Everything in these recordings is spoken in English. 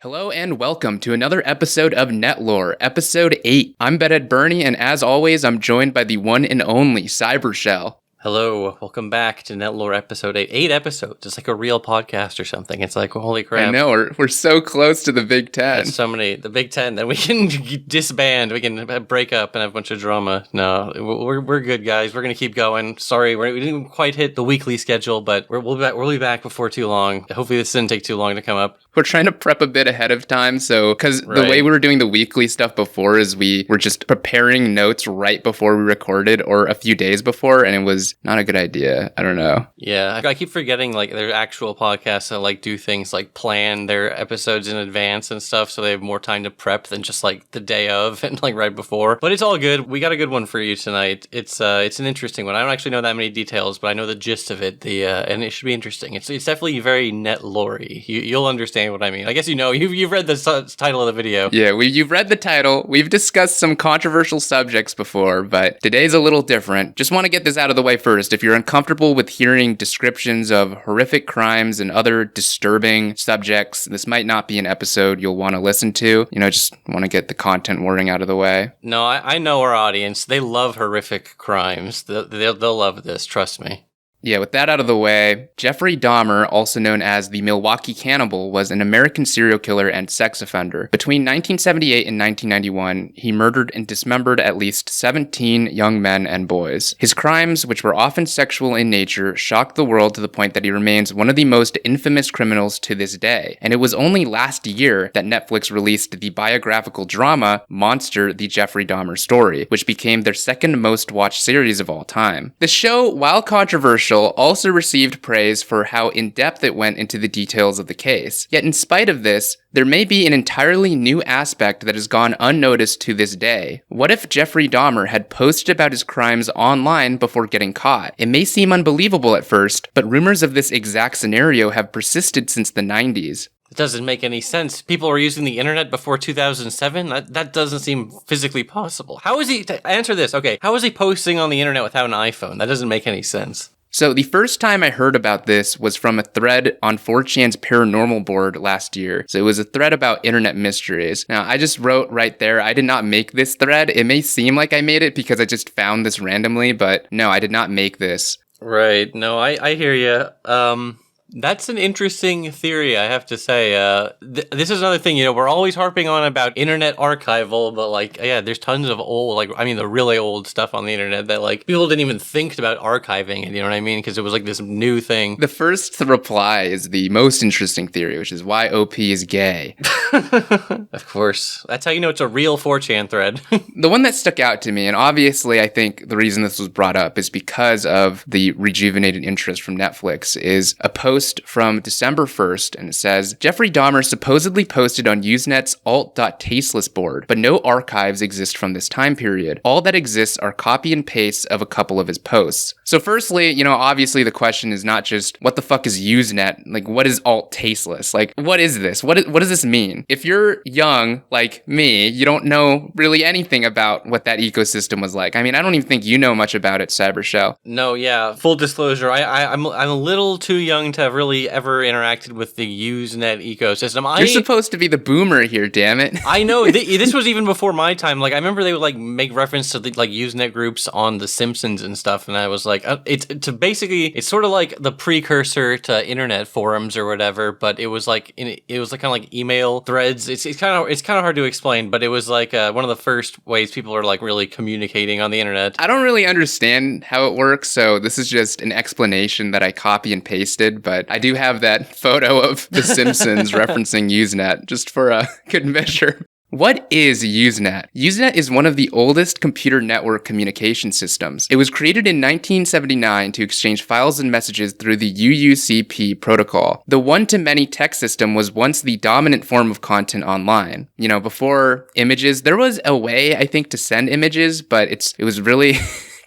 Hello and welcome to another episode of NETLORE, episode 8. I'm Bedhead Bernie, and as always, I'm joined by the one and only Cybershell. Hello, welcome back to NETLORE episode 8. 8 episodes. It's like a real podcast or something. It's like, holy crap. I know, we're so close to the Big Ten. That's so many, the Big Ten. Then we can disband, we can break up and have a bunch of drama. No, we're good, guys. We're going to keep going. Sorry, we didn't quite hit the weekly schedule, but we'll be back before too long. Hopefully this didn't take too long to come up. We're trying to prep a bit ahead of time, because the way we were doing the weekly stuff before is we were just preparing notes right before we recorded or a few days before, and it was not a good idea. I don't know. Yeah, I keep forgetting, like, there's actual podcasts that, like, do things like plan their episodes in advance and stuff, so they have more time to prep than just, like, the day of and, like, right before. But it's all good. We got a good one for you tonight. It's an interesting one. I don't actually know that many details, but I know the gist of it, and it should be interesting. It's definitely very NETLORE-y. You'll understand what I mean. I guess you know. You've read the title of the video. Yeah, you've read the title. We've discussed some controversial subjects before, but today's a little different. Just want to get this out of the way first. If you're uncomfortable with hearing descriptions of horrific crimes and other disturbing subjects, this might not be an episode you'll want to listen to. Just want to get the content warning out of the way. No, I know our audience. They love horrific crimes. They'll love this. Trust me. Yeah, with that out of the way, Jeffrey Dahmer, also known as the Milwaukee Cannibal, was an American serial killer and sex offender. Between 1978 and 1991, he murdered and dismembered at least 17 young men and boys. His crimes, which were often sexual in nature, shocked the world to the point that he remains one of the most infamous criminals to this day. And it was only last year that Netflix released the biographical drama Monster: The Jeffrey Dahmer Story, which became their second most watched series of all time. The show, while controversial, also received praise for how in-depth it went into the details of the case. Yet in spite of this, there may be an entirely new aspect that has gone unnoticed to this day. What if Jeffrey Dahmer had posted about his crimes online before getting caught? It may seem unbelievable at first, but rumors of this exact scenario have persisted since the 90s. It doesn't make any sense. People were using the internet before 2007? That doesn't seem physically possible. How is he... Answer this. Okay, how is he posting on the internet without an iPhone? That doesn't make any sense. So the first time I heard about this was from a thread on 4chan's paranormal board last year. So it was a thread about internet mysteries. Now, I just wrote right there, I did not make this thread. It may seem like I made it because I just found this randomly, but no, I did not make this. Right. No, I hear you. That's an interesting theory, I have to say. This is another thing, we're always harping on about internet archival, but there's tons of old, the really old stuff on the internet that people didn't even think about archiving it, you know what I mean? Because it was this new thing. The first reply is the most interesting theory, which is why OP is gay. Of course. That's how you know it's a real 4chan thread. The one that stuck out to me, and obviously I think the reason this was brought up is because of the rejuvenated interest from Netflix, is a post from December 1st, and it says, Jeffrey Dahmer supposedly posted on Usenet's Alt.tasteless board, but no archives exist from this time period. All that exists are copy and pastes of a couple of his posts. So firstly, obviously the question is not just, what the fuck is Usenet? What is Alt.tasteless? What is this? What does this mean? If you're young, like me, you don't know really anything about what that ecosystem was like. I mean, I don't even think you know much about it, Cybershell. No, yeah. Full disclosure, I'm a little too young to have really ever interacted with the Usenet ecosystem. You're supposed to be the boomer here, damn it. I know. This was even before my time. I remember they would make reference to the Usenet groups on The Simpsons and stuff, and I was like, it's sort of like the precursor to internet forums or whatever, but it was kind of like email threads. It's kind of hard to explain, but it was one of the first ways people are really communicating on the internet. I don't really understand how it works, so this is just an explanation that I copy and pasted, but I do have that photo of The Simpsons referencing Usenet, just for a good measure. What is Usenet? Usenet is one of the oldest computer network communication systems. It was created in 1979 to exchange files and messages through the UUCP protocol. The one-to-many text system was once the dominant form of content online. Before images, there was a way, I think, to send images, but it was really...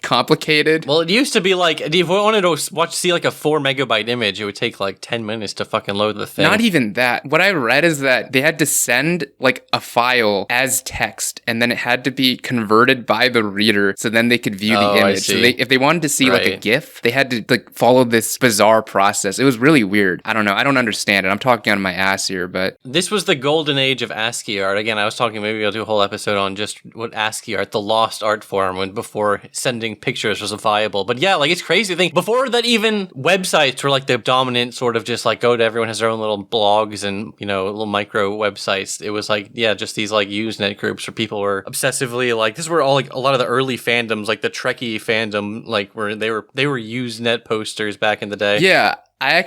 complicated. Well, it used to be like, if you wanted to see like a 4 megabyte image, it would take like 10 minutes to fucking load the thing. Not even that. What I read is that they had to send like a file as text, and then it had to be converted by the reader so then they could view the image. So if they wanted to see like a GIF, they had to like follow this bizarre process. It was really weird. I don't know. I don't understand it. I'm talking on my ass here, but this was the golden age of ASCII art. Again, I was talking, maybe I'll do a whole episode on just what ASCII art, the lost art form, when before sending pictures was viable. But yeah, like it's crazy to think before that even websites were like the dominant sort of just like go to everyone has their own little blogs and, you know, little micro websites. It was like, yeah, just these like Usenet groups where people were obsessively like, this were all like a lot of the early fandoms, like the Trekkie fandom, like where they were Usenet posters back in the day. Yeah. I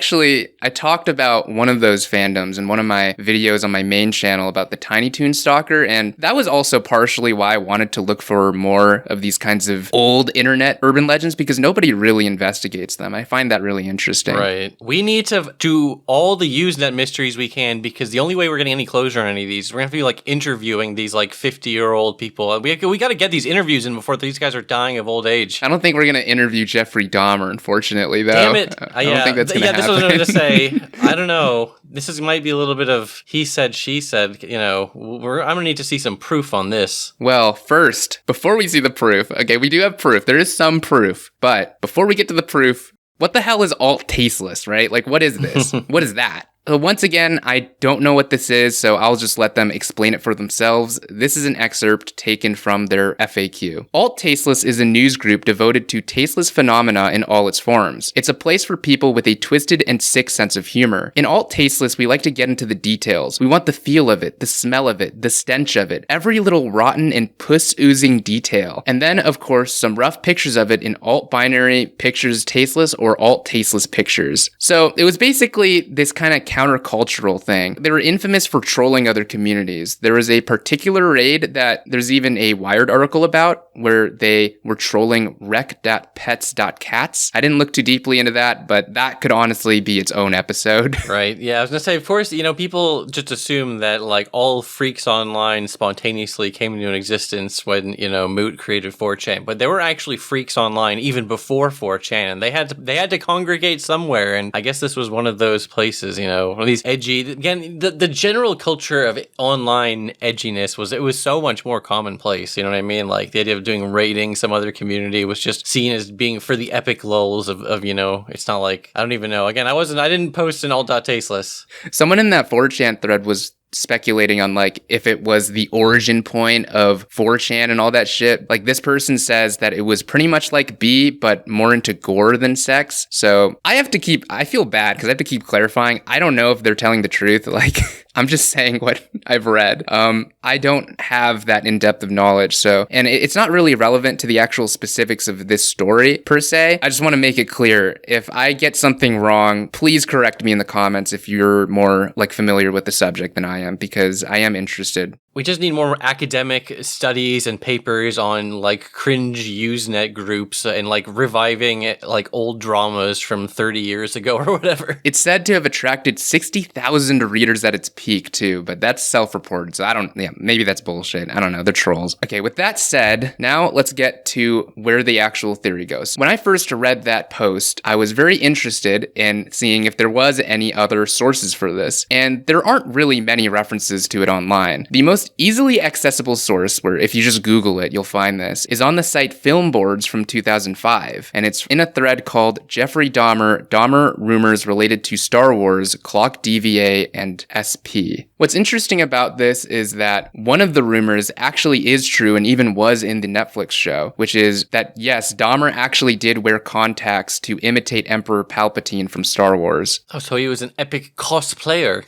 talked about one of those fandoms in one of my videos on my main channel about the Tiny Toon Stalker, and that was also partially why I wanted to look for more of these kinds of old internet urban legends, because nobody really investigates them. I find that really interesting. Right. We need to do all the Usenet mysteries we can, because the only way we're getting any closure on any of these, we're going to be like interviewing these like 50-year-old people. We got to get these interviews in before these guys are dying of old age. I don't think we're going to interview Jeffrey Dahmer, unfortunately, though. Damn it. I don't think that's this was what I was going to say. I don't know. Might be a little bit of he said, she said. You know, I'm going to need to see some proof on this. Well, first, before we see the proof, okay, we do have proof. There is some proof. But before we get to the proof, what the hell is Alt.tasteless, right? Like, what is this? What is that? Once again, I don't know what this is, so I'll just let them explain it for themselves. This is an excerpt taken from their FAQ. Alt.tasteless is a news group devoted to tasteless phenomena in all its forms. It's a place for people with a twisted and sick sense of humor. In Alt.tasteless, we like to get into the details. We want the feel of it, the smell of it, the stench of it, every little rotten and puss-oozing detail. And then, of course, some rough pictures of it in alt-binary pictures tasteless or alt-tasteless pictures. So it was basically this kind of countercultural thing. They were infamous for trolling other communities. There was a particular raid that there's even a Wired article about where they were trolling rec.pets.cats. I didn't look too deeply into that, but that could honestly be its own episode. Right. Yeah, I was going to say, of course, you know, people just assume that like all freaks online spontaneously came into existence when, you know, Moot created 4chan, but there were actually freaks online even before 4chan, and they had to congregate somewhere, and I guess this was one of those places, you know, one of these edgy, again, the general culture of online edginess was so much more commonplace, you know what I mean? Like the idea of doing raiding some other community was just seen as being for the epic lulls of you know, it's not like, I don't even know. Again, I didn't post an Alt.tasteless. Someone in that 4chan thread was speculating on like if it was the origin point of 4chan and all that shit. Like this person says that it was pretty much like B, but more into gore than sex. So I feel bad because I have to keep clarifying. I don't know if they're telling the truth. Like I'm just saying what I've read. I don't have that in-depth of knowledge. So, and it's not really relevant to the actual specifics of this story per se. I just want to make it clear. If I get something wrong, please correct me in the comments if you're more like familiar with the subject than I am, because I am interested. We just need more academic studies and papers on like cringe Usenet groups and like reviving like old dramas from 30 years ago or whatever. It's said to have attracted 60,000 readers at its peak too, but that's self-reported. So maybe that's bullshit. I don't know. They're trolls. Okay, with that said, now let's get to where the actual theory goes. When I first read that post, I was very interested in seeing if there was any other sources for this, and there aren't really many references to it online. The most easily accessible source, where if you just Google it, you'll find this, is on the site Film Boards from 2005, and it's in a thread called Jeffrey Dahmer Rumors Related to Star Wars, Clock DVA, and SP. What's interesting about this is that one of the rumors actually is true and even was in the Netflix show, which is that yes, Dahmer actually did wear contacts to imitate Emperor Palpatine from Star Wars. Oh, so he was an epic cosplayer.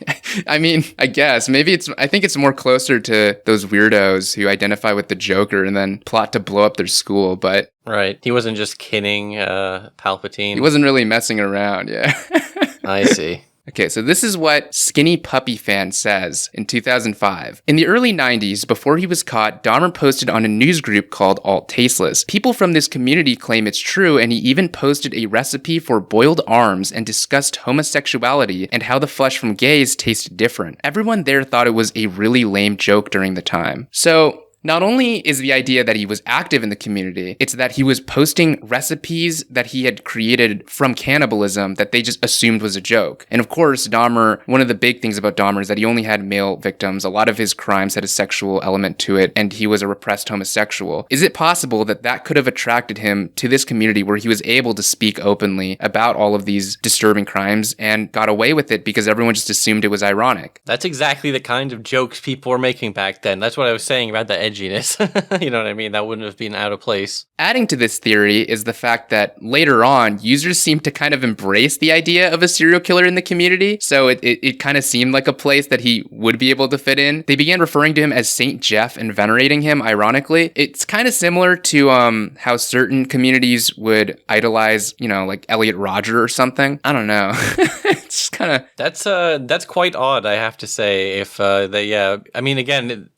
I mean, I guess. I think it's more closer to those weirdos who identify with the Joker and then plot to blow up their school, but... Right. He wasn't just kidding Palpatine. He wasn't really messing around, yeah. I see. Okay, so this is what Skinny Puppy Fan says in 2005. In the early 90s, before he was caught, Dahmer posted on a news group called Alt.tasteless. People from this community claim it's true, and he even posted a recipe for boiled arms and discussed homosexuality and how the flesh from gays tasted different. Everyone there thought it was a really lame joke during the time. So... Not only is the idea that he was active in the community, it's that he was posting recipes that he had created from cannibalism that they just assumed was a joke. And of course, Dahmer, one of the big things about Dahmer is that he only had male victims. A lot of his crimes had a sexual element to it, and he was a repressed homosexual. Is it possible that that could have attracted him to this community where he was able to speak openly about all of these disturbing crimes and got away with it because everyone just assumed it was ironic? That's exactly the kind of jokes people were making back then. That's what I was saying about the edginess. You know what I mean? That wouldn't have been out of place. Adding to this theory is the fact that later on, users seemed to kind of embrace the idea of a serial killer in the community. So it kind of seemed like a place that he would be able to fit in. They began referring to him as Saint Jeff and venerating him, ironically. It's kind of similar to how certain communities would idolize, like Elliot Rodger or something. I don't know. It's kind of... That's quite odd, I have to say. If I mean, again,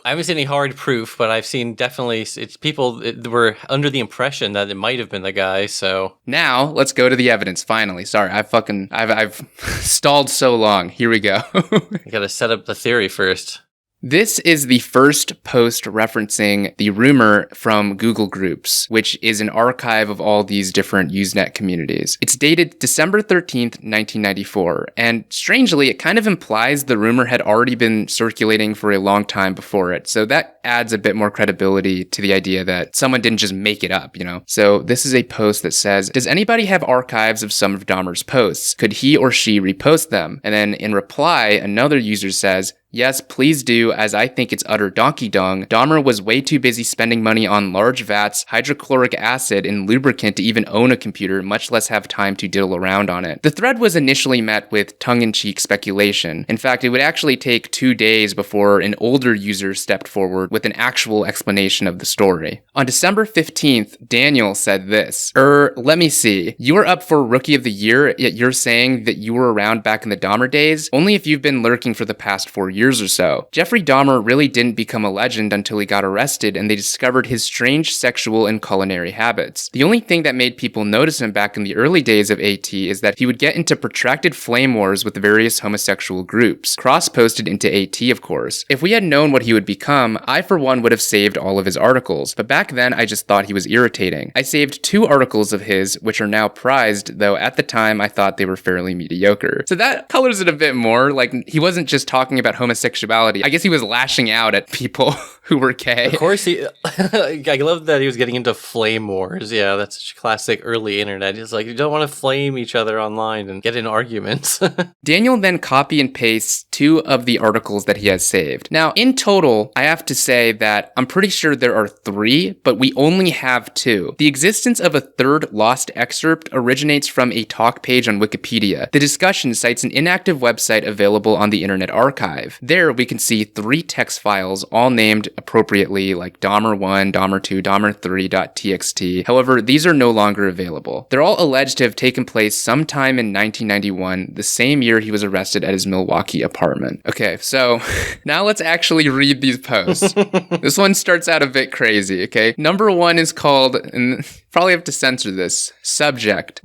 I haven't seen any hard proof, but I've seen definitely it's people were under the impression that it might have been the guy. So now let's go to the evidence. Finally, sorry, I've stalled so long. Here we go. I gotta set up the theory first. This is the first post referencing the rumor from Google Groups, which is an archive of all these different Usenet communities. It's dated December 13th, 1994, and strangely, it kind of implies the rumor had already been circulating for a long time before it, so that adds a bit more credibility to the idea that someone didn't just make it up, So this is a post that says, "Does anybody have archives of some of Dahmer's posts? Could he or she repost them?" And then in reply, another user says, "Yes, please do, as I think it's utter donkey dung. Dahmer was way too busy spending money on large vats, hydrochloric acid, and lubricant to even own a computer, much less have time to diddle around on it." The thread was initially met with tongue-in-cheek speculation. In fact, it would actually take 2 days before an older user stepped forward with an actual explanation of the story. On December 15th, Daniel said this, let me see. You were up for Rookie of the Year, yet you're saying that you were around back in the Dahmer days? Only if you've been lurking for the past 4 years or so. Jeffrey Dahmer really didn't become a legend until he got arrested and they discovered his strange sexual and culinary habits. The only thing that made people notice him back in the early days of AT is that he would get into protracted flame wars with various homosexual groups, cross-posted into AT, of course. If we had known what he would become, I for one would have saved all of his articles, but back then I just thought he was irritating. I saved 2 articles of his, which are now prized, though at the time I thought they were fairly mediocre. So that colors it a bit more, like he wasn't just talking about homosexuality. I guess he was lashing out at people who were gay. Of course, I love that he was getting into flame wars. Yeah, that's such a classic early internet. It's like, you don't want to flame each other online and get in arguments. Daniel then copy and pastes 2 of the articles that he has saved. Now, in total, I have to say that I'm pretty sure there are 3, but we only have 2. The existence of a third lost excerpt originates from a talk page on Wikipedia. The discussion cites an inactive website available on the Internet Archive. There, we can see 3 text files, all named appropriately like Dahmer1, Dahmer2, Dahmer3.txt. However, these are no longer available. They're all alleged to have taken place sometime in 1991, the same year he was arrested at his Milwaukee apartment. Okay, so now let's actually read these posts. This one starts out a bit crazy, okay? Number 1 is called, and probably have to censor this, subject,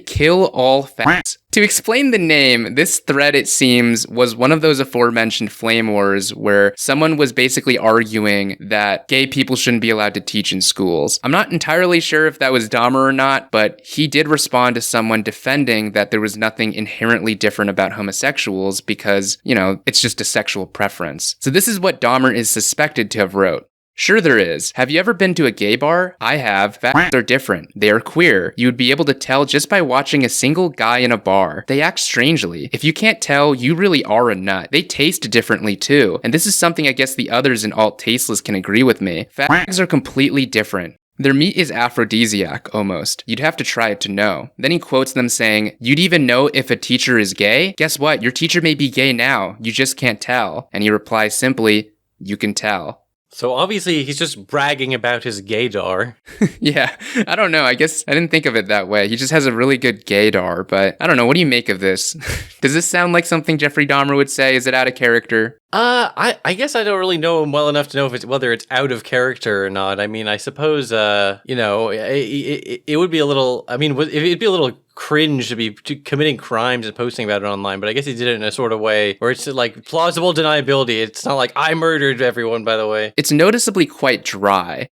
kill all facts. To explain the name, this thread, it seems, was one of those aforementioned flame wars where someone was basically arguing that gay people shouldn't be allowed to teach in schools. I'm not entirely sure if that was Dahmer or not, but he did respond to someone defending that there was nothing inherently different about homosexuals because, it's just a sexual preference. So this is what Dahmer is suspected to have wrote. Sure there is. Have you ever been to a gay bar? I have. Facts are different. They are queer. You would be able to tell just by watching a single guy in a bar. They act strangely. If you can't tell, you really are a nut. They taste differently too. And this is something I guess the others in Alt.tasteless can agree with me. Fags are completely different. Their meat is aphrodisiac, almost. You'd have to try it to know. Then he quotes them saying, "You'd even know if a teacher is gay? Guess what? Your teacher may be gay now. You just can't tell." And he replies simply, "You can tell." So obviously he's just bragging about his gaydar. Yeah, I don't know. I guess I didn't think of it that way. He just has a really good gaydar, but I don't know. What do you make of this? Does this sound like something Jeffrey Dahmer would say? Is it out of character? I guess I don't really know him well enough to know if whether it's out of character or not. I mean, I suppose, it would be a little, it'd be a little cringe to be committing crimes and posting about it online, but I guess he did it in a sort of way where it's like plausible deniability. It's not like I murdered everyone, by the way. It's noticeably quite dry,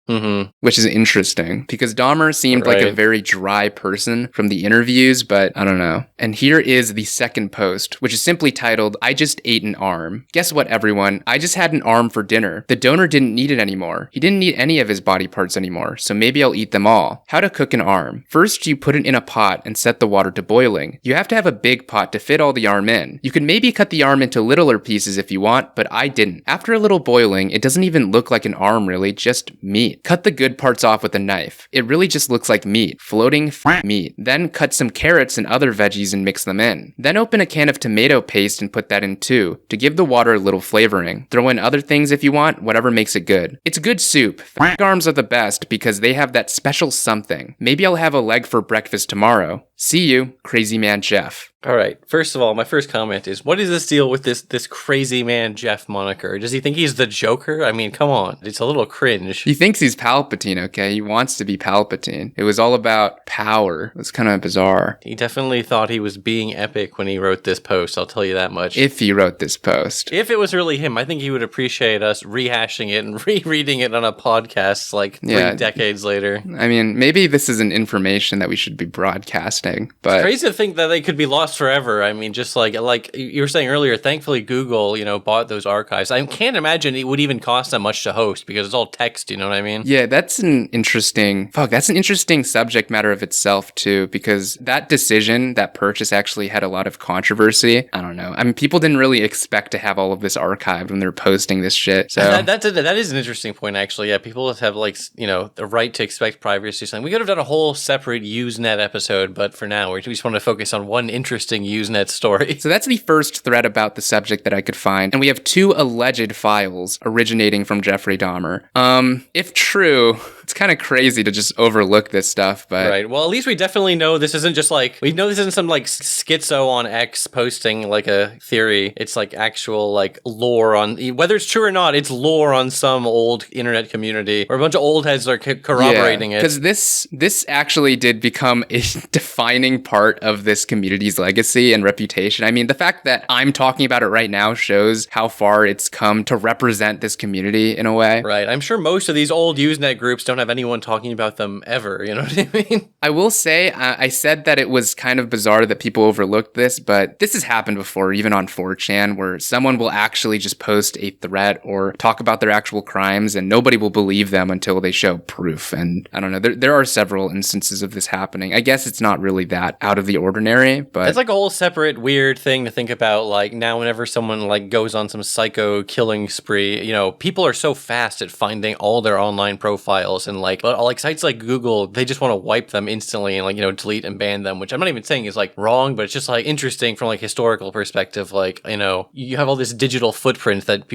which is interesting because Dahmer seemed like a very dry person from the interviews, but I don't know. And here is the second post, which is simply titled, "I just ate an arm. Guess what, everyone? I just had an arm for dinner. The donor didn't need it anymore. He didn't need any of his body parts anymore, so maybe I'll eat them all. How to cook an arm. First, you put it in a pot and set the water to boiling. You have to have a big pot to fit all the arm in. You can maybe cut the arm into littler pieces if you want, but I didn't. After a little boiling, it doesn't even look like an arm really, just meat. Cut the good parts off with a knife. It really just looks like meat, floating meat. Then cut some carrots and other veggies and mix them in. Then open a can of tomato paste and put that in too, to give the water a little flavoring. Throw in other things if you want, whatever makes it good. It's good soup. Arms are the best because they have that special something. Maybe I'll have a leg for breakfast tomorrow. See you, Crazy Man Jeff." All right. First of all, my first comment is, what is this deal with this Crazy Man Jeff moniker? Does he think he's the Joker? I mean, come on. It's a little cringe. He thinks he's Palpatine, okay? He wants to be Palpatine. It was all about power. It was kind of bizarre. He definitely thought he was being epic when he wrote this post, I'll tell you that much. If he wrote this post. If it was really him, I think he would appreciate us rehashing it and rereading it on a podcast like 3 decades later. I mean, maybe this isn't information that we should be broadcasting, but... It's crazy to think that they could be lost forever. I mean, just like you were saying earlier, thankfully Google, bought those archives. I can't imagine it would even cost that much to host because it's all text, you know what I mean? Yeah, that's an interesting subject matter of itself too, because that decision, that purchase actually had a lot of controversy. I don't know. I mean, people didn't really expect to have all of this archived when they're posting this shit. So that is an interesting point, actually. Yeah, people have the right to expect privacy. Something. We could have done a whole separate Usenet episode, but for now, we just want to focus on one interesting Usenet story. So that's the first thread about the subject that I could find. And we have 2 alleged files originating from Jeffrey Dahmer. If true, it's kind of crazy to just overlook this stuff, but... Right. Well, at least we definitely know this isn't just we know this isn't some schizo on X posting a theory. It's actual lore on, whether it's true or not, it's lore on some old internet community or a bunch of old heads are corroborating it. Because this actually did become a defining part of this community's legacy and reputation. I mean, the fact that I'm talking about it right now shows how far it's come to represent this community in a way. Right. I'm sure most of these old Usenet groups don't have anyone talking about them ever, you know what I mean? I will say, I said that it was kind of bizarre that people overlooked this, but this has happened before, even on 4chan, where someone will actually just post a threat or talk about their actual crimes and nobody will believe them until they show proof. And I don't know, there are several instances of this happening. I guess it's not really that out of the ordinary, but... It's a whole separate weird thing to think about, now whenever someone goes on some psycho killing spree, people are so fast at finding all their online profiles and but sites like Google, they just want to wipe them instantly and delete and ban them, which I'm not even saying is wrong, but it's just interesting from historical perspective. You have all this digital footprint that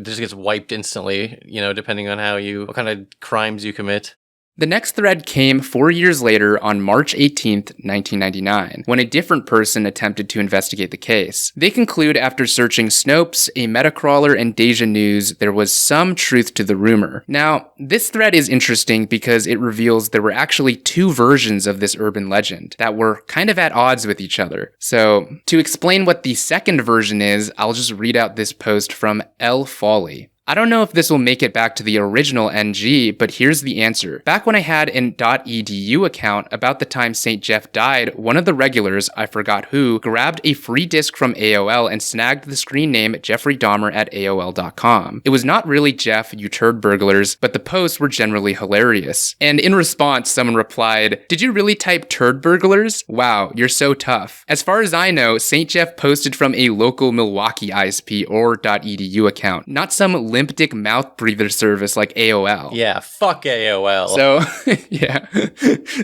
just gets wiped instantly, depending on what kind of crimes you commit. The next thread came 4 years later on March 18th, 1999, when a different person attempted to investigate the case. They conclude after searching Snopes, a Metacrawler, and Deja News, there was some truth to the rumor. Now, this thread is interesting because it reveals there were actually 2 versions of this urban legend that were kind of at odds with each other. So, to explain what the second version is, I'll just read out this post from L. Folly. I don't know if this will make it back to the original NG, but here's the answer. Back when I had an .edu account about the time St. Jeff died, one of the regulars, I forgot who, grabbed a free disk from AOL and snagged the screen name Jeffrey Dahmer at AOL.com. It was not really Jeff, you turd burglars, but the posts were generally hilarious. And in response, someone replied, "Did you really type turd burglars? Wow, you're so tough." As far as I know, St. Jeff posted from a local Milwaukee ISP or .edu account, not some limp dick mouth breather service like AOL. Yeah, fuck AOL. So, yeah,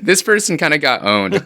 this person kind of got owned.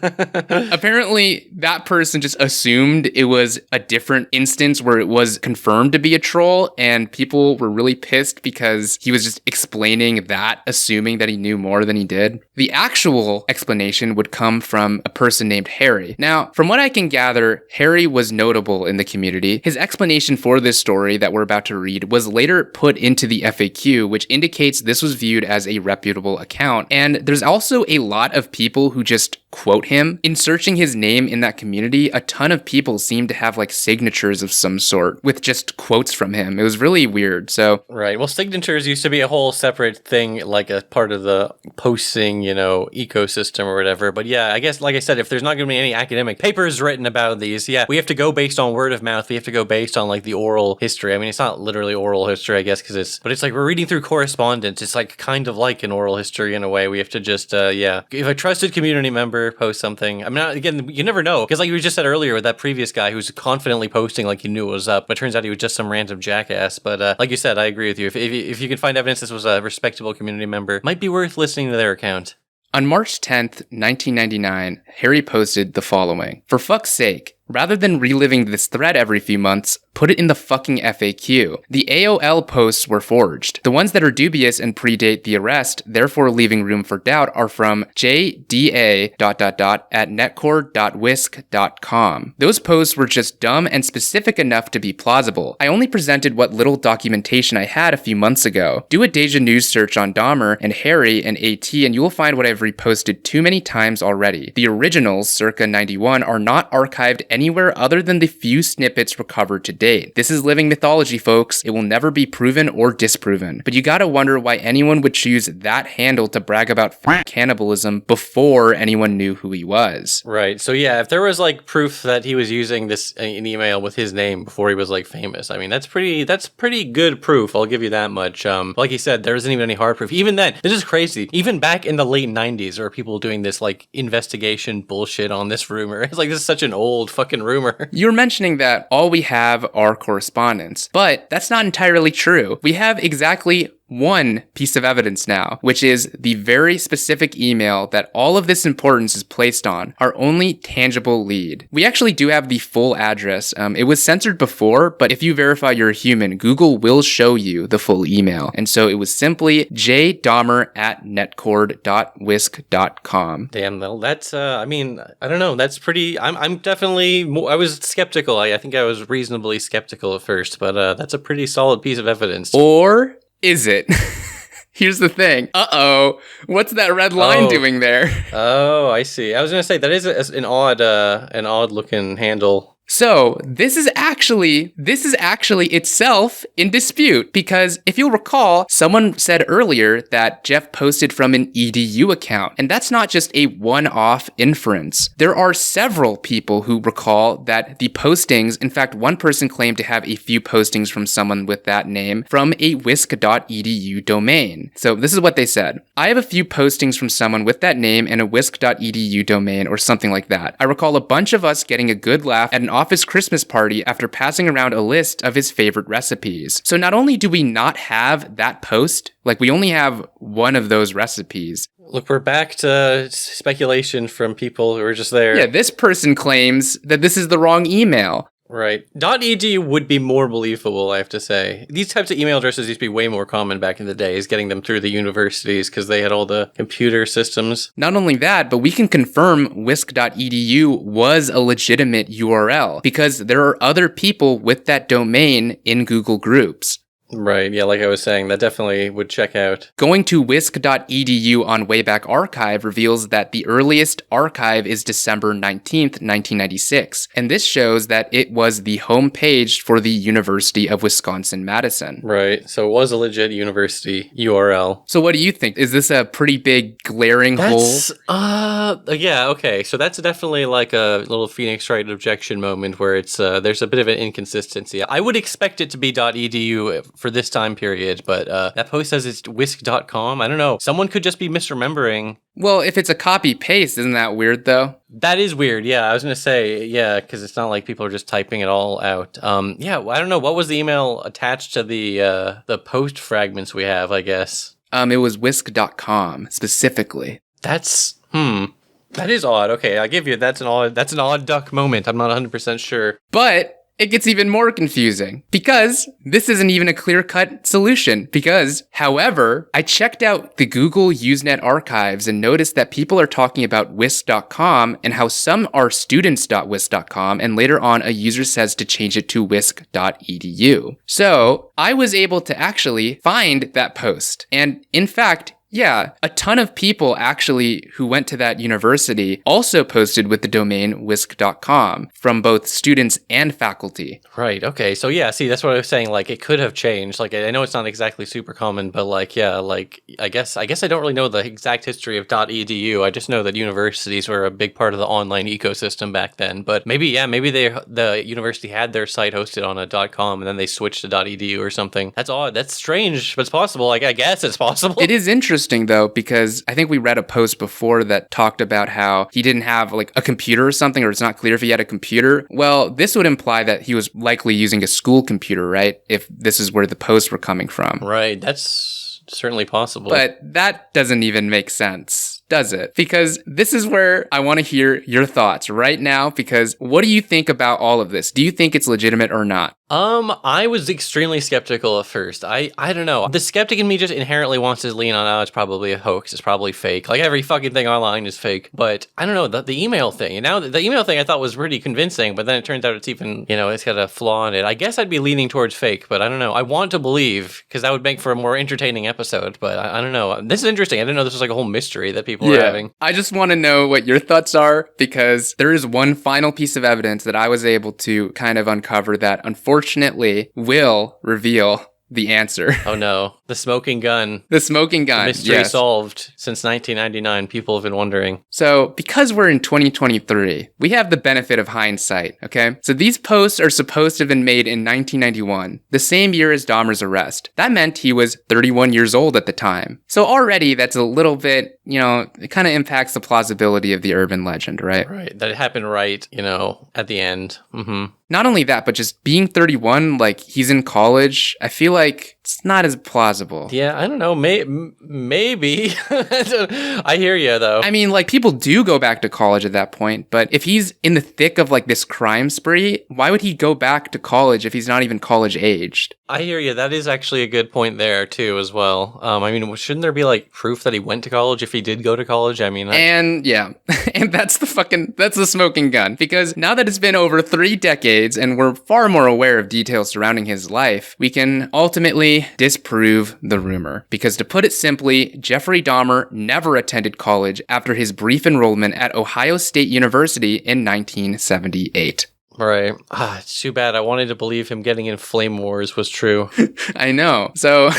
Apparently, that person just assumed it was a different instance where it was confirmed to be a troll, and people were really pissed because he was just explaining that, assuming that he knew more than he did. The actual explanation would come from a person named Harry. Now, from what I can gather, Harry was notable in the community. His explanation for this story that we're about to read was later put into the FAQ, which indicates this was viewed as a reputable account. And there's also a lot of people who just quote him. In searching his name in that community, a ton of people seem to have like signatures of some sort with just quotes from him. It was really weird. So right. Well, signatures used to be a whole separate thing, like a part of the posting, ecosystem or whatever. But yeah, I guess, like I said, if there's not going to be any academic papers written about these, yeah, we have to go based on word of mouth. We have to go based on like the oral history. I mean, it's not literally oral history, I guess, but it's like we're reading through correspondence. It's like kind of like an oral history in a way. We have to just, if a trusted community member posts something, I mean, again, you never know, because like we just said earlier with that previous guy who's confidently posting like he knew it was up, but turns out he was just some random jackass. But like you said, I agree with you. If you can find evidence this was a respectable community member, might be worth listening to their account. On March 10th, 1999, Harry posted the following. For fuck's sake, rather than reliving this thread every few months, put it in the fucking FAQ. The AOL posts were forged. The ones that are dubious and predate the arrest, therefore leaving room for doubt, are from JDA ... at netcore.whisk.com. Those posts were just dumb and specific enough to be plausible. I only presented what little documentation I had a few months ago. Do a Deja News search on Dahmer and Harry and AT and you will find what I've reposted too many times already. The originals, circa 91, are not archived anywhere other than the few snippets recovered to date. This is living mythology, folks. It will never be proven or disproven. But you gotta wonder why anyone would choose that handle to brag about cannibalism before anyone knew who he was. Right. So yeah, if there was like proof that he was using an email with his name before he was like famous, I mean, that's pretty good proof. I'll give you that much. Like you said, there isn't even any hard proof. Even then, this is crazy. Even back in the late 90s, there were people doing this like investigation bullshit on this rumor. It's like, this is such an old fucking rumor. You're mentioning that all we have are correspondence, but that's not entirely true. We have exactly one piece of evidence now, which is the very specific email that all of this importance is placed on, our only tangible lead. We actually do have the full address. It was censored before, but if you verify you're a human, Google will show you the full email. And so it was simply jdahmer@netcore.whisk.com. Damn, well, that's, I mean, I don't know, that's pretty, I'm definitely, I was skeptical. I think I was reasonably skeptical at first, but that's a pretty solid piece of evidence. Or is it? Here's the thing. Uh-oh. What's that red line doing there? Oh, I see. I was going to say, that is an odd looking handle. So this is actually itself in dispute, because if you'll recall, someone said earlier that Jeff posted from an EDU account, and that's not just a one-off inference. There are several people who recall that the postings, in fact, one person claimed to have a few postings from someone with that name from a whisk.edu domain. So this is what they said. I have a few postings from someone with that name and a whisk.edu domain or something like that. I recall a bunch of us getting a good laugh at an office Christmas party after passing around a list of his favorite recipes. So not only do we not have that post, like we only have one of those recipes. Look, we're back to speculation from people who are just there. Yeah, this person claims that this is the wrong email. Right. .edu would be more believable, I have to say. These types of email addresses used to be way more common back in the days, getting them through the universities because they had all the computer systems. Not only that, but we can confirm whisk.edu was a legitimate URL because there are other people with that domain in Google Groups. Right, yeah, like I was saying, that definitely would check out. Going to whisk.edu on Wayback Archive reveals that the earliest archive is December 19th, 1996, and this shows that it was the home page for the University of Wisconsin-Madison. Right, so it was a legit university URL. So what do you think? Is this a pretty big glaring hole? Yeah, okay, so that's definitely like a little Phoenix Wright objection moment where it's, there's a bit of an inconsistency. I would expect it to be .edu for this time period, but that post says it's whisk.com. I don't know. Someone could just be misremembering. Well, if it's a copy paste, isn't that weird though? That is weird. Yeah, I was going to say, yeah, because it's not like people are just typing it all out. Yeah, I don't know. What was the email attached to the post fragments we have, I guess? It was whisk.com specifically. That is odd. Okay, I give you that's an odd duck moment. I'm not 100% sure. But it gets even more confusing because this isn't even a clear-cut solution. Because, however, I checked out the Google Usenet archives and noticed that people are talking about whisk.com and how some are students.whisk.com, and later on a user says to change it to whisk.edu. So I was able to actually find that post. And in fact, yeah, a ton of people actually who went to that university also posted with the domain whisk.com from both students and faculty. Right, okay. So yeah, see, that's what I was saying. Like, it could have changed. Like, I know it's not exactly super common, but like, yeah, like, I guess I don't really know the exact history of .edu. I just know that universities were a big part of the online ecosystem back then. But maybe the university had their site hosted on a .com and then they switched to .edu or something. That's odd. That's strange, but it's possible. Like, I guess it's possible. It is interesting though, because I think we read a post before that talked about how he didn't have like a computer or something, or it's not clear if he had a computer. Well, this would imply that he was likely using a school computer, right? If this is where the posts were coming from. Right. That's certainly possible. But that doesn't even make sense, does it? Because this is where I want to hear your thoughts right now, because what do you think about all of this? Do you think it's legitimate or not? I was extremely skeptical at first. I don't know. The skeptic in me just inherently wants to lean on, oh, it's probably a hoax. It's probably fake. Like, every fucking thing online is fake. But I don't know, the email thing. And now the email thing I thought was pretty convincing, but then it turns out it's even, it's got a flaw in it. I guess I'd be leaning towards fake, but I don't know. I want to believe, because that would make for a more entertaining episode, but I don't know. This is interesting. I didn't know this was like a whole mystery that people were having. I just want to know what your thoughts are, because there is one final piece of evidence that I was able to kind of uncover that unfortunately will reveal the answer. Oh no. The smoking gun. The smoking gun. The mystery solved. Since 1999, people have been wondering. So, because we're in 2023, we have the benefit of hindsight, okay? So these posts are supposed to have been made in 1991, the same year as Dahmer's arrest. That meant he was 31 years old at the time. So already that's a little bit, it kind of impacts the plausibility of the urban legend, right? Right. That it happened right, at the end. Mm-hmm. Not only that, but just being 31, like he's in college, I feel like it's not as plausible. Yeah, I don't know. Maybe. I hear you, though. I mean, like, people do go back to college at that point, but if he's in the thick of, like, this crime spree, why would he go back to college if he's not even college aged? I hear you. That is actually a good point there, too, as well. I mean, shouldn't there be, like, proof that he went to college if he did go to college? I mean... And, yeah. And that's the smoking gun. Because now that it's been over 3 decades and we're far more aware of details surrounding his life, we can ultimately disprove the rumor. Because to put it simply, Jeffrey Dahmer never attended college after his brief enrollment at Ohio State University in 1978. Right. It's too bad. I wanted to believe him getting in flame wars was true. I know. So...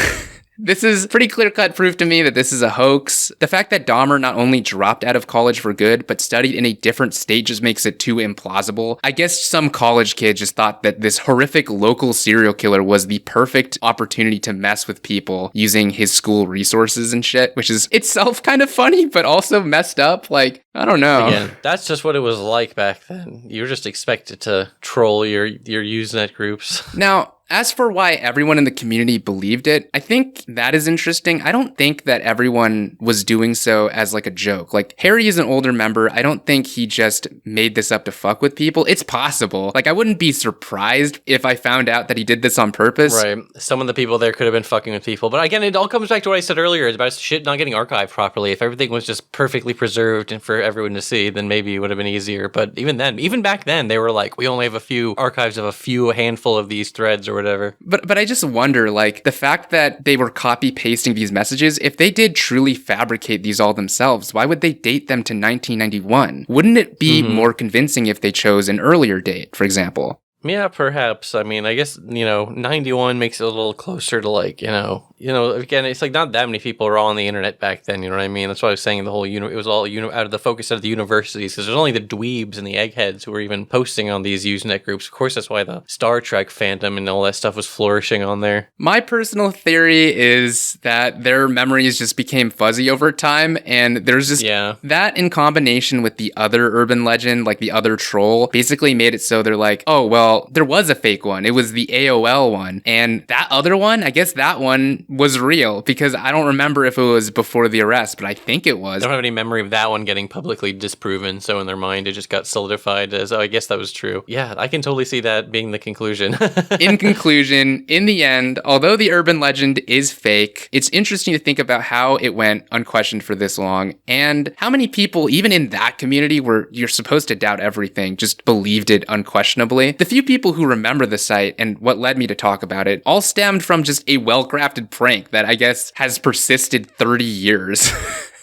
This is pretty clear-cut proof to me that this is a hoax. The fact that Dahmer not only dropped out of college for good, but studied in a different state just makes it too implausible. I guess some college kid just thought that this horrific local serial killer was the perfect opportunity to mess with people using his school resources and shit, which is itself kind of funny, but also messed up. Like, I don't know. Again, that's just what it was like back then. You were just expected to troll your Usenet groups. Now, as for why everyone in the community believed it, I think that is interesting. I don't think that everyone was doing so as like a joke. Like, Harry is an older member. I don't think he just made this up to fuck with people. It's possible. Like, I wouldn't be surprised if I found out that he did this on purpose. Right. Some of the people there could have been fucking with people. But again, it all comes back to what I said earlier. It's about shit not getting archived properly. If everything was just perfectly preserved and for everyone to see, then maybe it would have been easier. But even back then, they were like, we only have a few archives of a handful of these threads or whatever. But I just wonder, like, the fact that they were copy-pasting these messages, if they did truly fabricate these all themselves, why would they date them to 1991? Wouldn't it be more convincing if they chose an earlier date, for example? Yeah, perhaps. I mean, I guess, 91 makes it a little closer to like, again, it's like not that many people were all on the internet back then, you know what I mean? That's why I was saying the whole, it was all out of the focus of the universities, because there's only the dweebs and the eggheads who were even posting on these Usenet groups. Of course, that's why the Star Trek fandom and all that stuff was flourishing on there. My personal theory is that their memories just became fuzzy over time, and there's just that in combination with the other urban legend, like the other troll, basically made it so they're like, oh, well, there was a fake one. It was the AOL one. And that other one, I guess that one was real, because I don't remember if it was before the arrest, but I think it was. I don't have any memory of that one getting publicly disproven, so in their mind it just got solidified as, oh, I guess that was true. Yeah, I can totally see that being the conclusion. In conclusion, in the end, although the urban legend is fake, it's interesting to think about how it went unquestioned for this long, and how many people, even in that community where you're supposed to doubt everything, just believed it unquestionably. The few people who remember the site and what led me to talk about it all stemmed from just a well-crafted prank that I guess has persisted 30 years.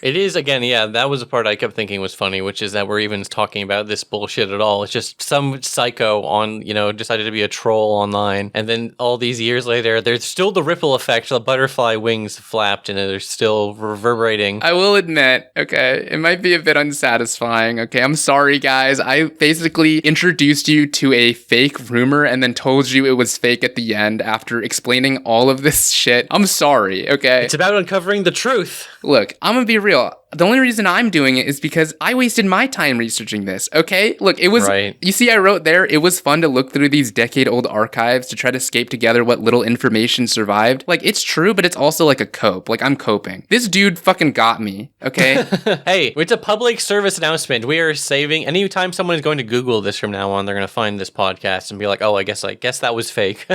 It is, again, yeah, that was the part I kept thinking was funny, which is that we're even talking about this bullshit at all. It's just some psycho decided to be a troll online. And then all these years later, there's still the ripple effect. The butterfly wings flapped and they're still reverberating. I will admit, okay, it might be a bit unsatisfying. Okay, I'm sorry, guys. I basically introduced you to a fake rumor and then told you it was fake at the end after explaining all of this shit. I'm sorry, okay? It's about uncovering the truth. Look, I'm gonna be real. The only reason I'm doing it is because I wasted my time researching this, okay? Look, it was, right. You see, I wrote there, it was fun to look through these decade-old archives to try to scape together what little information survived. Like, it's true, but it's also like a cope. Like, I'm coping. This dude fucking got me, okay? Hey, it's a public service announcement. We are saving, anytime someone is going to Google this from now on, they're going to find this podcast and be like, oh, I guess that was fake.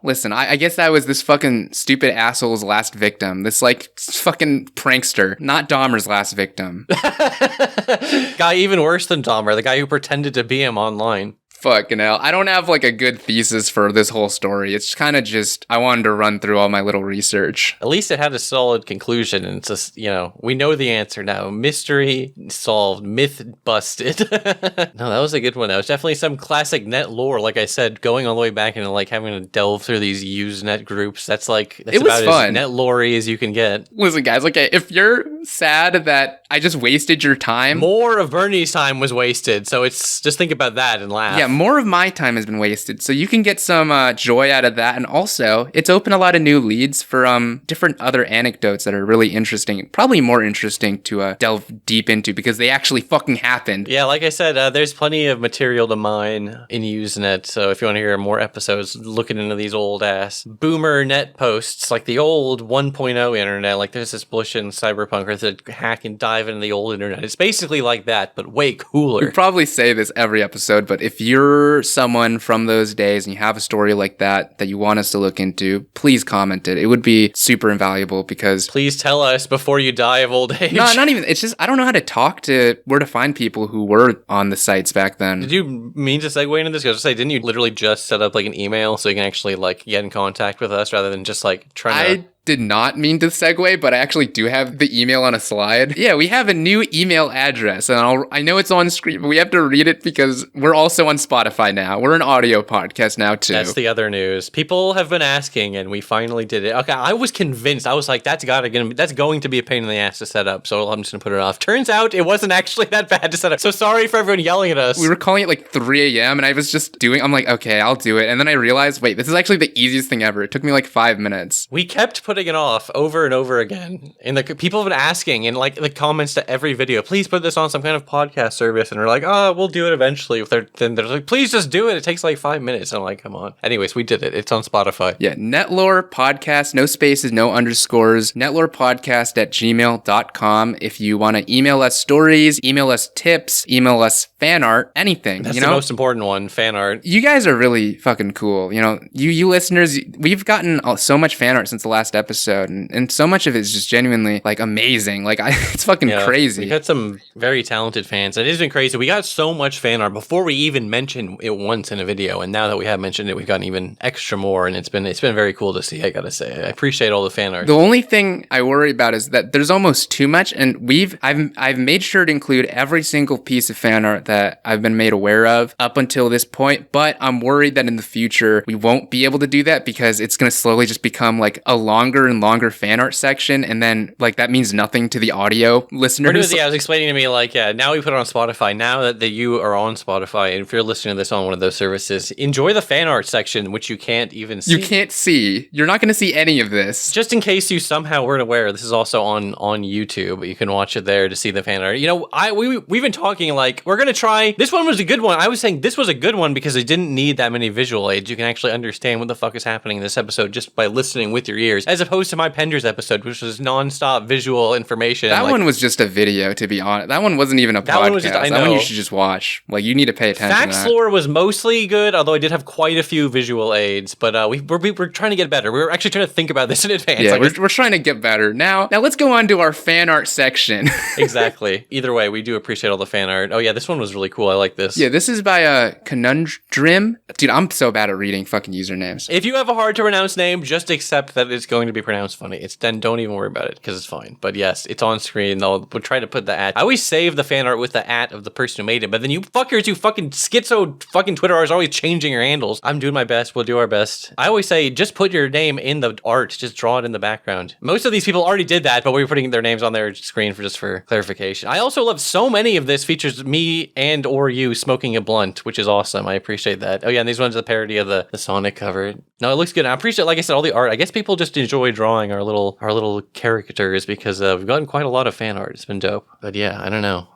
Listen, I guess that was this fucking stupid asshole's last victim. This, like, fucking prankster, not Dahmer's last victim. Guy even worse than Dahmer, the guy who pretended to be him online. Fucking hell. I don't have like a good thesis for this whole story. It's kind of just, I wanted to run through all my little research. At least it had a solid conclusion, and it's just, we know the answer now. Mystery solved, myth busted. No, that was a good one. That was definitely some classic net lore. Like I said, going all the way back and like having to delve through these Usenet groups. That's about fun. As net lore as you can get. Listen, guys, okay, if you're sad that I just wasted your time. More of Bernie's time was wasted, so it's just think about that and laugh. Yeah, more of my time has been wasted, so you can get some joy out of that, and also, it's opened a lot of new leads for different other anecdotes that are really interesting, probably more interesting to delve deep into, because they actually fucking happened. Yeah, like I said, there's plenty of material to mine in Usenet, so if you want to hear more episodes looking into these old-ass boomer net posts, like the old 1.0 internet, like there's this bullshit in Cyberpunk where they hack and dive into the old internet. It's basically like that, but way cooler. We probably say this every episode, but if you're someone from those days and you have a story like that you want us to look into, please comment it. It would be super invaluable, because please tell us before you die of old age. No, not even. It's just I don't know how to talk to where to find people who were on the sites back then. Did you mean to segue into this? I was going to say, didn't you literally just set up like an email so you can actually like get in contact with us rather than just like trying to... did not mean to segue, but I actually do have the email on a slide. Yeah, we have a new email address, and I know it's on screen, but we have to read it because we're also on Spotify now. We're an audio podcast now, too. That's the other news. People have been asking, and we finally did it. Okay, I was convinced. I was like, that's going to be a pain in the ass to set up, so I'm just going to put it off. Turns out it wasn't actually that bad to set up, so sorry for everyone yelling at us. We were calling it like 3 a.m., and I was just I'm like, okay, I'll do it. And then I realized, wait, this is actually the easiest thing ever. It took me like 5 minutes. We kept putting it off over and over again, and people have been asking in like the comments to every video, please put this on some kind of podcast service, and we're like, oh, we'll do it eventually. Then they're like, please just do it, it takes like 5 minutes. And I'm like, come on. Anyways, we did it. It's on Spotify. Yeah, NETLORE podcast, no spaces, no underscores, netlorepodcast@gmail.com. If you want to email us stories, email us tips, email us fan art, anything. That's the most important one, fan art. You guys are really fucking cool. You listeners, we've gotten so much fan art art since the last episode, and so much of it is just genuinely like amazing. Like it's fucking crazy. We got some very talented fans. It has been crazy. We got so much fan art before we even mentioned it once in a video, and now that we have mentioned it, we've gotten even extra more, and it's been very cool to see. I gotta say, I appreciate all the fan art. The only thing I worry about is that there's almost too much, and I've made sure to include every single piece of fan art that I've been made aware of up until this point. But I'm worried that in the future we won't be able to do that because it's going to slowly just become like a longer and longer fan art section, and then like that means nothing to the audio listeners. I was explaining to me like, now we put it on Spotify. Now that you are on Spotify, and if you're listening to this on one of those services, enjoy the fan art section, which you can't even see. You can't see. You're not going to see any of this. Just in case you somehow weren't aware, this is also on YouTube. You can watch it there to see the fan art. You know, we've been talking like we're gonna try. This one was a good one. I was saying this was a good one because it didn't need that many visual aids. You can actually understand what the fuck is happening in this episode just by listening with your ears, as opposed to my Penders episode, which was nonstop visual information. That one was just a video, to be honest. That one wasn't even a podcast. That one you should just watch. Like, you need to pay attention to that. NETLORE was mostly good, although I did have quite a few visual aids, but we're trying to get better. We're actually trying to think about this in advance. Yeah, we're trying to get better. Now let's go on to our fan art section. Exactly. Either way, we do appreciate all the fan art. Oh yeah, this one was really cool. I like this. Yeah, this is by Conundrum. Dude, I'm so bad at reading fucking usernames. If you have a hard to pronounce name, just accept that it's going to be pronounced funny. Then don't even worry about it because it's fine. But yes, it's on screen. We'll try to put the @ I always save the fan art with the @ of the person who made it, but then you fuckers, you fucking schizo fucking Twitter are always changing your handles. I'm doing my best. We'll do our best. I always say just put your name in the art. Just draw it in the background. Most of these people already did that, but we were putting their names on their screen for clarification. I also love so many of this features me and or you smoking a blunt, which is awesome. I appreciate that. Oh yeah, and these ones are the parody of the Sonic cover. No, it looks good. I appreciate, like I said, all the art. I guess people just enjoy drawing our little characters because we've gotten quite a lot of fan art. It's been dope. But yeah, I don't know.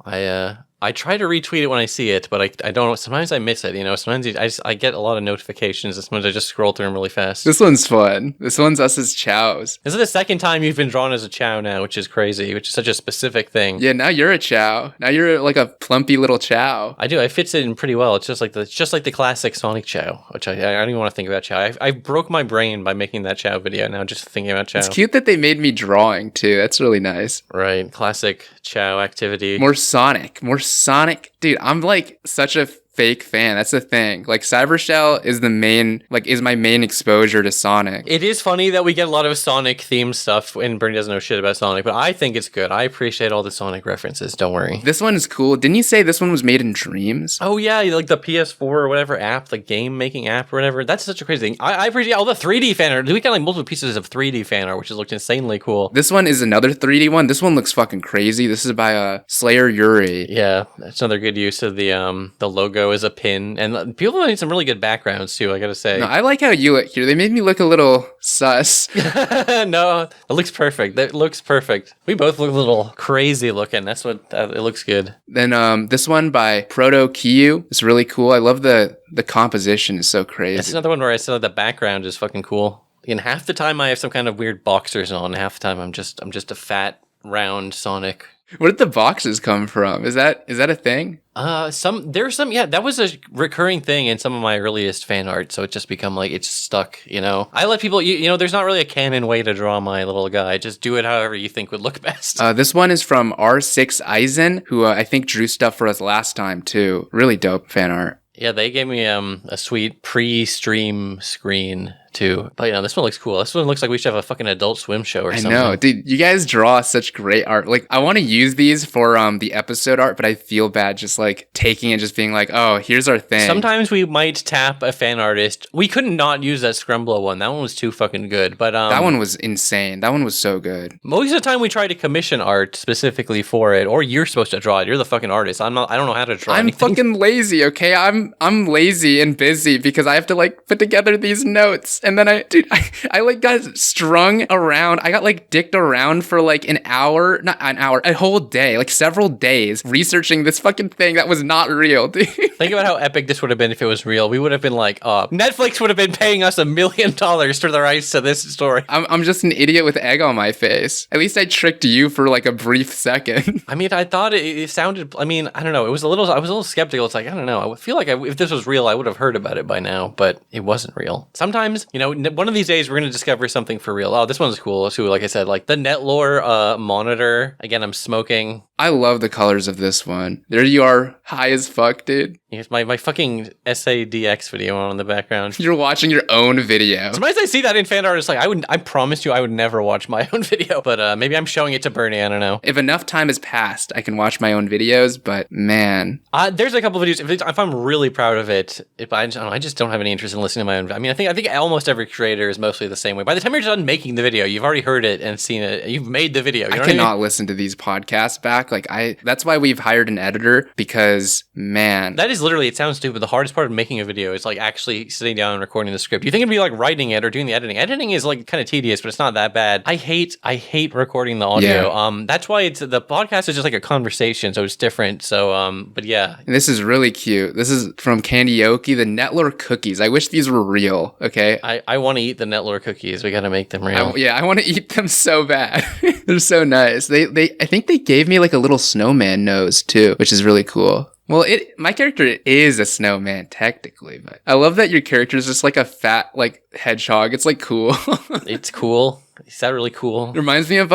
I try to retweet it when I see it, but I don't. Sometimes I miss it. You know, sometimes I get a lot of notifications. And sometimes I just scroll through them really fast. This one's fun. This one's us as chows. This is the second time you've been drawn as a chow now, which is crazy. Which is such a specific thing. Yeah, now you're a chow. Now you're like a plumpy little chow. I do. It fits it in pretty well. It's just like the classic Sonic chow, which I don't even want to think about chow. I broke my brain by making that chow video. Now just thinking about chow. It's cute that they made me drawing too. That's really nice. Right, classic chow activity. More Sonic. Dude, I'm like such a fake fan. That's the thing. Like, Cybershell is my main exposure to Sonic. It is funny that we get a lot of Sonic themed stuff and Bernie doesn't know shit about Sonic, but I think it's good. I appreciate all the Sonic references. Don't worry. This one is cool. Didn't you say this one was made in Dreams? Oh yeah, like the PS4 or whatever app, the game making app or whatever. That's such a crazy thing. I appreciate all the 3D fan art. We got like multiple pieces of 3D fan art, which has looked insanely cool. This one is another 3D one. This one looks fucking crazy. This is by Slayer Yuri. Yeah, that's another good use of the logo as a pin, and people made some really good backgrounds too, I gotta say. No, I like how you look here. They made me look a little sus. No, it looks perfect. That looks perfect. We both look a little crazy looking. That's what it looks good. Then this one by Proto Kiyu is really cool. I love the composition is so crazy. That's another one where I said the background is fucking cool. And half the time I have some kind of weird boxers on. Half the time I'm just a fat round Sonic. Where did the boxes come from? Is that a thing? That was a recurring thing in some of my earliest fan art, so it just become like it's stuck, you know. I let people, you know, there's not really a canon way to draw my little guy. Just do it however you think would look best. This one is from R6 Eisen, who I think drew stuff for us last time too. Really dope fan art. Yeah, they gave me a sweet pre-stream screen too. But this one looks cool. This one looks like we should have a fucking Adult Swim show or something. I know, dude. You guys draw such great art. Like, I want to use these for the episode art, but I feel bad just like taking it, just being like, oh, here's our thing. Sometimes we might tap a fan artist. We couldn't not use that Scrumblow one. That one was too fucking good. But that one was insane. That one was so good. Most of the time we try to commission art specifically for it, or you're supposed to draw it. You're the fucking artist. I don't know how to draw. I'm fucking lazy. Okay, I'm lazy and busy because I have to like put together these notes. And then I like got strung around. I got like dicked around for like a whole day, like several days researching this fucking thing that was not real, dude. Think about how epic this would have been if it was real. We would have been like, Netflix would have been paying us $1 million for the rights to this story. I'm just an idiot with egg on my face. At least I tricked you for like a brief second. I mean, I thought it sounded, I don't know. I was a little skeptical. It's like, I don't know. I feel like if this was real, I would have heard about it by now, but it wasn't real. Sometimes one of these days we're going to discover something for real. Oh, this one's cool too. Like I said, like the NETLORE monitor. Again, I'm smoking. I love the colors of this one. There you are, high as fuck, dude. Here's my fucking SADX video on in the background. You're watching your own video. Sometimes I see that in fan art, it's like, I promise you I would never watch my own video, but maybe I'm showing it to Bernie, I don't know. If enough time has passed, I can watch my own videos, but man. There's a couple of videos, if I'm really proud of it, I just don't have any interest in listening to my own. I mean, I think almost every creator is mostly the same way. By the time you're done making the video, you've already heard it and seen it, you've made the video. You know I cannot listen to these podcasts back. That's why we've hired an editor, because man. That is literally, it sounds stupid. The hardest part of making a video is like actually sitting down and recording the script. You think it'd be like writing it or doing the editing. Editing is like kind of tedious, but it's not that bad. I hate recording the audio. Yeah. That's why the podcast is just like a conversation, so it's different. So, but yeah. And this is really cute. This is from Kandioki, the NETLORE cookies. I wish these were real, okay? I want to eat the NETLORE cookies. We got to make them real. I want to eat them so bad. They're so nice. I think they gave me like a little snowman nose too, which is really cool. Well, my character is a snowman technically, but I love that your character is just like a fat like hedgehog. It's like cool. It's cool. Is that really cool? It reminds me of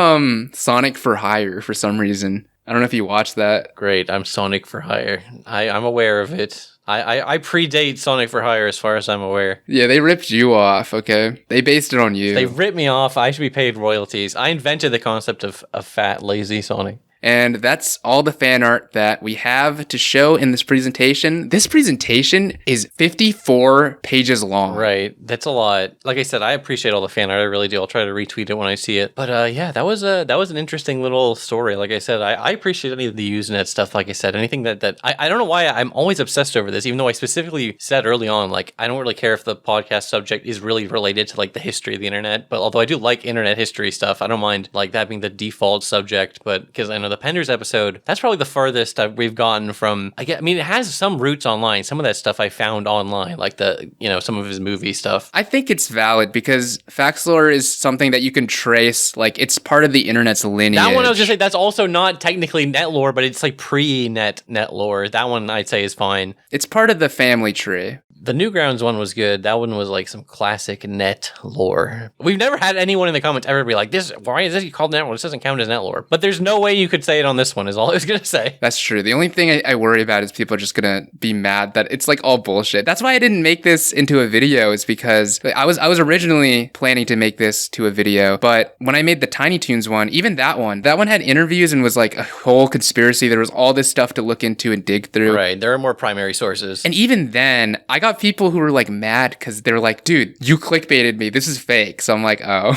Sonic for Hire for some reason. I don't know if you watched that. Great, I'm Sonic for Hire. I'm aware of it. I predate Sonic for Hire as far as I'm aware. Yeah, they ripped you off, okay? They based it on you. They ripped me off. I should be paid royalties. I invented the concept of a fat, lazy Sonic. And that's all the fan art that we have to show in this presentation. This presentation is 54 pages long. Right. That's a lot. Like I said, I appreciate all the fan art. I really do. I'll try to retweet it when I see it. But yeah, that was an interesting little story. Like I said, I appreciate any of the Usenet stuff. Like I said, anything that I don't know why I'm always obsessed over this, even though I specifically said early on, like, I don't really care if the podcast subject is really related to like the history of the internet. But although I do like internet history stuff, I don't mind like that being the default subject. But because I know the Penders episode, that's probably the farthest we've gotten from. I mean, it has some roots online. Some of that stuff I found online, like some of his movie stuff. I think it's valid because Faxlore is something that you can trace. Like, it's part of the internet's lineage. That one I was just saying, that's also not technically NETLORE, but it's like pre-NETLORE. That one I'd say is fine. It's part of the family tree. The Newgrounds one was good. That one was like some classic NETLORE. We've never had anyone in the comments ever be like, why is this called NETLORE? This doesn't count as NETLORE. But there's no way you could say it on this one, is all I was going to say. That's true. The only thing I worry about is people are just going to be mad that it's like all bullshit. That's why I didn't make this into a video, is because I was originally planning to make this to a video, but when I made the Tiny Toons one, even that one had interviews and was like a whole conspiracy. There was all this stuff to look into and dig through. Right. There are more primary sources. And even then, I got people who were like mad because they're like, dude, you clickbaited me. This is fake. So I'm like, oh.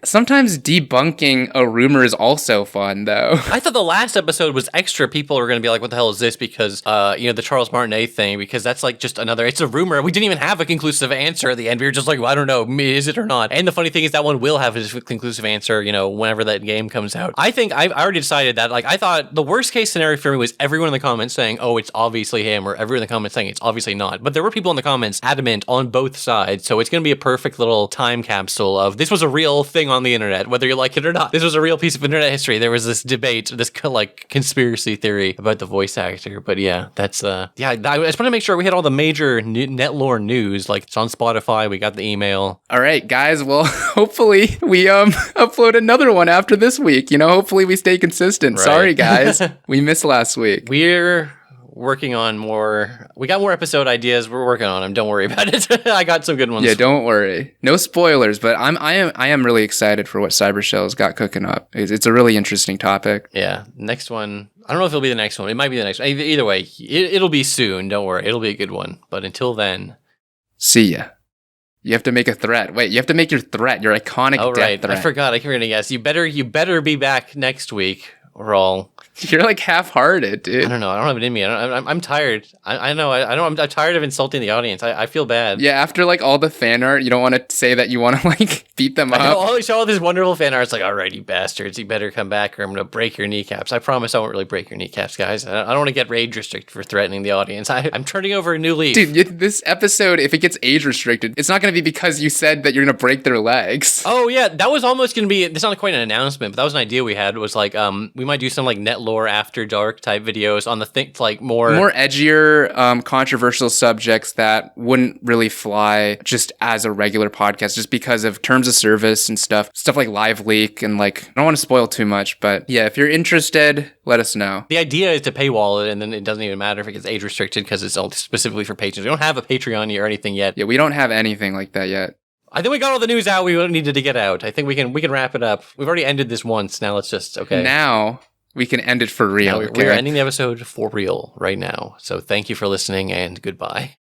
Sometimes debunking a rumor is also fun, though. I thought the last episode was extra. People are going to be like, what the hell is this? Because, the Charles Martinet thing, because that's like just it's a rumor. We didn't even have a conclusive answer at the end. We were just like, well, I don't know, is it or not? And the funny thing is that one will have a conclusive answer, whenever that game comes out. I think I already decided that, like, I thought the worst case scenario for me was everyone in the comments saying, oh, it's obviously him, or everyone in the comments saying it's obviously not. But there were people in the comments adamant on both sides. So it's going to be a perfect little time capsule of this was a real thing on the internet, whether you like it or not. This was a real piece of internet history. There was this debate, this like conspiracy theory about the voice actor. But yeah, that's I just want to make sure we had all the major NETLORE news. Like, it's on Spotify. We got the email. All right, guys. Well, hopefully we upload another one after this week. Hopefully we stay consistent. Right. Sorry, guys. We missed last week. We're working on more. We got more episode ideas. We're working on them. Don't worry about it. I got some good ones. Yeah, don't worry. No spoilers, but I am really excited for what Cybershell's got cooking up. It's a really interesting topic. Yeah. Next one. I don't know if it'll be the next one. It might be the next one. Either way, it'll be soon. Don't worry. It'll be a good one. But until then, see ya. You have to make a threat. Wait, you have to make your threat, your iconic death threat. I forgot. I can really guess. You better be back next week, or I'll. You're like half-hearted, dude. I don't know. I don't have it in me. I'm tired. I know. I'm tired of insulting the audience. I feel bad. Yeah, after like all the fan art, you don't want to say that you want to like beat them up. I'll always show all this wonderful fan art. It's like, all right, you bastards, you better come back or I'm going to break your kneecaps. I promise I won't really break your kneecaps, guys. I don't want to get age restricted for threatening the audience. I'm turning over a new leaf. Dude, this episode, if it gets age restricted, it's not going to be because you said that you're going to break their legs. Oh, yeah. That was almost going to be, it's not quite an announcement, but that was an idea we had. Was like, we We might do some like NETLORE after dark type videos on the like more edgier, controversial subjects that wouldn't really fly just as a regular podcast, just because of terms of service and stuff like Live Leak, and like, I don't want to spoil too much, but yeah, if you're interested, let us know. The idea is to paywall it, and then it doesn't even matter if it gets age restricted because it's all specifically for patrons. We don't have a Patreon or anything yet. Yeah, we don't have anything like that yet. I think we got all the news out we needed to get out. I think we can wrap it up. We've already ended this once. Now let's just, okay. Now we can end it for real. We're ending the episode for real right now. So thank you for listening, and goodbye.